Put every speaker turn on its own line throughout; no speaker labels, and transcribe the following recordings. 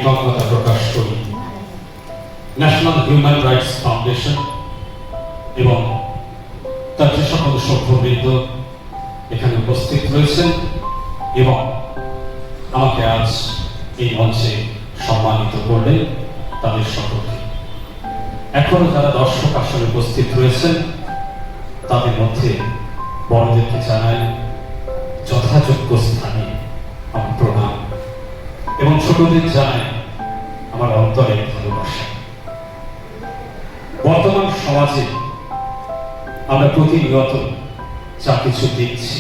কৃতজ্ঞতা প্রকাশ করি national human rights foundation এবং তার যে সকল সভ্যবৃন্দ এখানে উপস্থিত রয়েছেন এবং আমাকে আজ এই মঞ্চে সম্মানিত করলেন তাদের সকলকে। এখনো যারা দর্শক আসলে উপস্থিত রয়েছেন তাদের মধ্যে বড়দেরকে জানাই যথাযোগ্য স্থানে আমার প্রণাম এবং ছোটদের জানাই আমার অন্তরের ভালোবাসা। বর্তমান সমাজে আমরা প্রতিনিয়ত যা কিছু দেখছি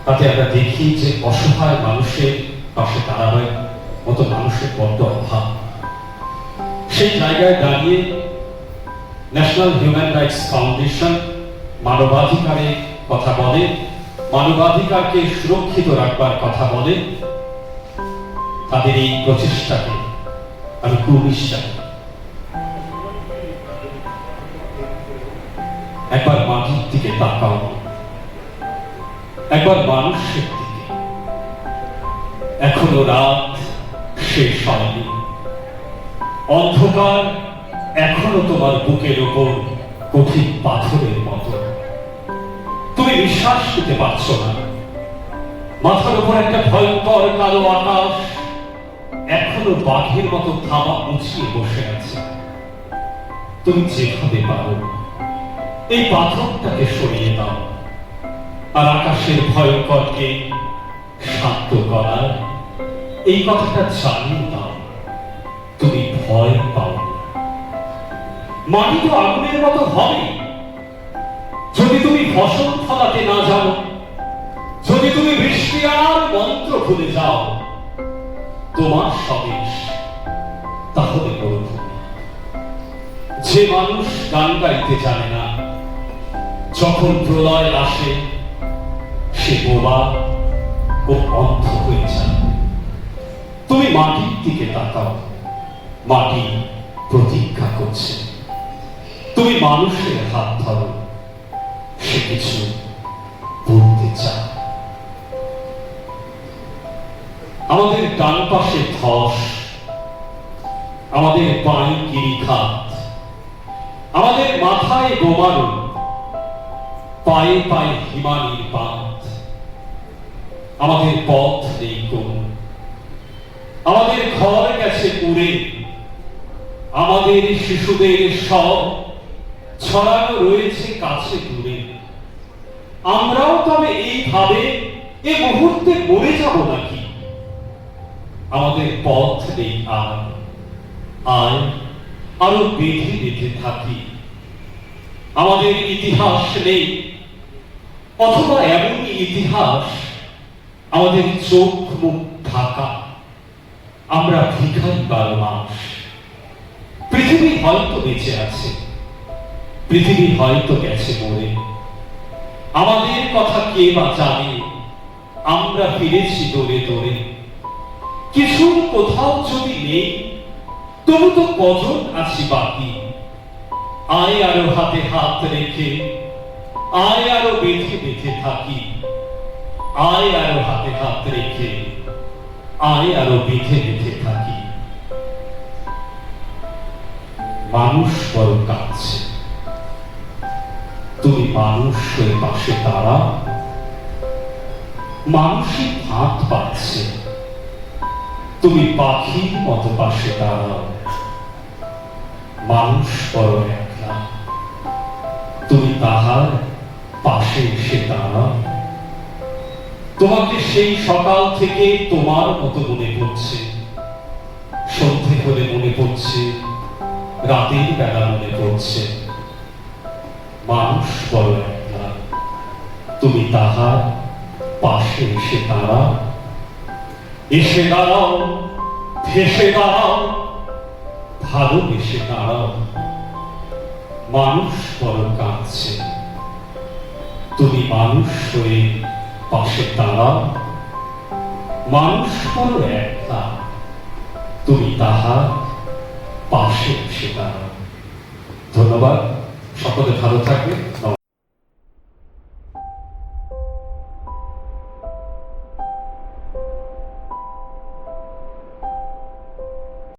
তাতে আমরা দেখি যে অসহায় মানুষের পাশে দাঁড়াবার মতো মানুষের বড্ড অভাব। সেই জায়গায় দাঁড়িয়ে ন্যাশনাল হিউম্যান রাইটস ফাউন্ডেশন মানবাধিকারের কথা বলে, মানবাধিকারকে সুরক্ষিত রাখবার কথা বলে। তাদের এই প্রচেষ্টাকে আমি খুব বিশ্বাস। একবার মাটির দিকে তাকাও, একবার মানুষের দিকে। এখনো রাত শেষ হয়নি, অন্ধকার এখনো তোমার বুকের ওপর কঠিন পাথরের মতো। তুমি বিশ্বাস নিতে পারছো না, মাথার উপর একটা ভয়ঙ্কর কালো আকাশ এখনো বাঘের মতো থাবা উঁচিয়ে বসে আছে। তুমি যেভাবে পারো এই পাথরটাকে সরিয়ে দাও আর আকাশের ভয়ঙ্করকে শান্ত করার এই কথাটা জানিয়ে দাও। তুমি ভয় পাও, মাটি তো আগুনের মতো হবে যদি তুমি ফসল ফলাতে না জানো, যদি তুমি বৃষ্টি আর মন্ত্র ভুলে যাও। তোমার স্বদেশ তাহলে মরুভূমি। যে মানুষ গান গাইতে জানে না, যখন প্রলয় আসে সে বোবা ও অন্ধ হয়ে যায়। তুমি মাটির দিকে তাকাও, মাটি প্রতীক্ষা করছে। তুমি মানুষের হাত ধরো, সে কিছু বলতে চায়। আমাদের ডান পাশে ধস, আমাদের পায়ে গিরিখাত, আমাদের মাথায় বোমারু, পায়ে পায়ে হিমালয়ের বাঁধ। আমাদের পথ নেই কোন, আমাদের ঘর গেছে পুড়ে, আমাদের শিশুদের সব ছড়ানো রয়েছে কাছে দূরে। আমরাও তবে এইভাবে এ মুহূর্তে মরে যাব নাকি? আমাদের পথ নেই আর, আয় আরো বেঁধে বেঁধে থাকি। আমাদের ইতিহাস নেই, অথবা এমনই ইতিহাস আমাদের চোখ মুখ ঢাকা। আমরা ভিখারি 12 মাস। পৃথিবী হয়তো বেঁচে আছে, পৃথিবী হয়তো গেছে মরে। আমাদের কথা কে বা জানে? আমরা ফিরেছি দৌড়ে দৌড়ে। কিছু কোথাও যদি নেই, তবু তো কজন আছি বাকি। আয় আরো হাতে হাত রেখে, আয় আরো বেঁধে বেঁধে থাকি। আয় আরো হাতে হাত রেখে, আয় আরো বেঁধে বেঁধে থাকি। মানুষ বড় কাঁদছে, তুমি মানুষ হয়ে পাশে দাঁড়া। মানুষই ভাত পাচ্ছে, তুমি পাখির মতো পাশে দাঁড়াও। মানুষ বড় একলা, তুমি তাহার পাশে এসে দাঁড়াও। তোমাকে সেই সকাল থেকে তোমার মতো মনে পড়ছে। সন্ধে হলে মনে পড়ছে, রাতের বেলা মনে পড়ছে। মানুষ বড় একলা, তুমি তাহার পাশে এসে দাঁড়াও। এসে দাঁড়াও, ভেসে দাঁড়াও, ভালোবেসে দাঁড়াও। মানুষ বড় কাঁদছে, তুমি মানুষ হয়ে পাশে দাঁড়াও। মানুষ বড় একলা, তুমি তাহার পাশে এসে দাঁড়াও। ধন্যবাদ, সকলে ভালো থাকবে। নমস্কার।